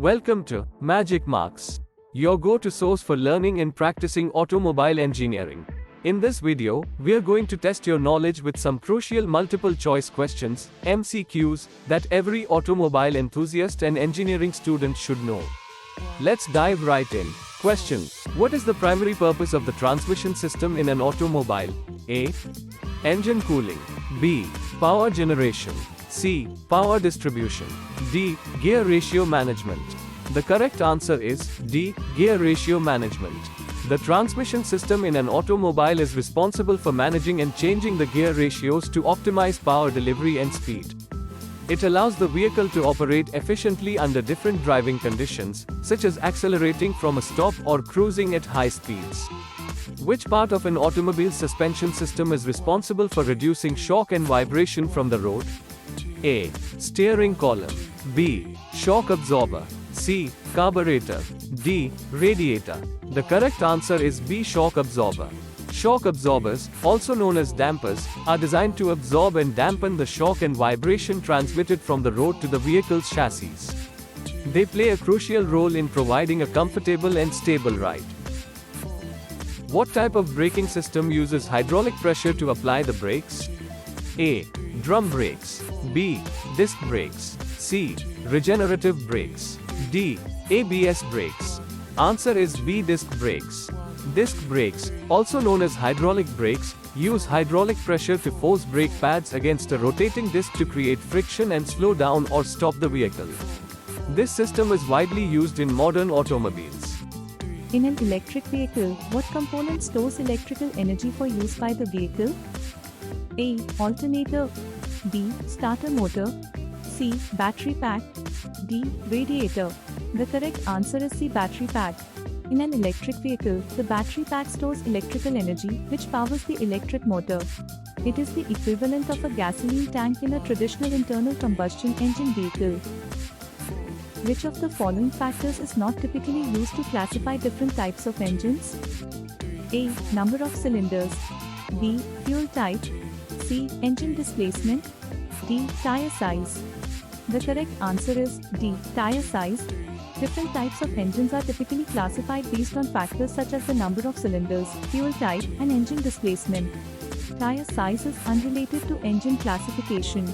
Welcome to Magic Marks, your go-to source for learning and practicing automobile engineering. In this video, we are going to test your knowledge with some crucial multiple choice questions, MCQs, that every automobile enthusiast and engineering student should know. Let's dive right in. Question: what is the primary purpose of the transmission system in an automobile? A. Engine cooling. B. Power generation. C. Power distribution. D. Gear ratio management. The correct answer is D. Gear ratio management. The transmission system in an automobile is responsible for managing and changing the gear ratios to optimize power delivery and speed. It allows the vehicle to operate efficiently under different driving conditions, such as accelerating from a stop or cruising at high speeds. Which part of an automobile's suspension system is responsible for reducing shock and vibration from the road? A. Steering column. B. Shock absorber. C. Carburetor. D. Radiator. The correct answer is B. Shock absorber. Shock absorbers, also known as dampers, are designed to absorb and dampen the shock and vibration transmitted from the road to the vehicle's chassis. They play a crucial role in providing a comfortable and stable ride. What type of braking system uses hydraulic pressure to apply the brakes? A. Drum brakes. B. Disc brakes. C. Regenerative brakes. D. ABS brakes. Answer is B. Disc brakes. Disc brakes, also known as hydraulic brakes, use hydraulic pressure to force brake pads against a rotating disc to create friction and slow down or stop the vehicle. This system is widely used in modern automobiles. In an electric vehicle, what component stores electrical energy for use by the vehicle? A. Alternator. B. Starter motor. C. Battery pack. D. Radiator. The correct answer is C. Battery pack. In an electric vehicle, the battery pack stores electrical energy, which powers the electric motor. It is the equivalent of a gasoline tank in a traditional internal combustion engine vehicle. Which of the following factors is not typically used to classify different types of engines? A. Number of cylinders. B. Fuel type. C. Engine displacement. D. Tire size. The correct answer is D. Tire size. Different types of engines are typically classified based on factors such as the number of cylinders, fuel type, and engine displacement. Tire size is unrelated to engine classification.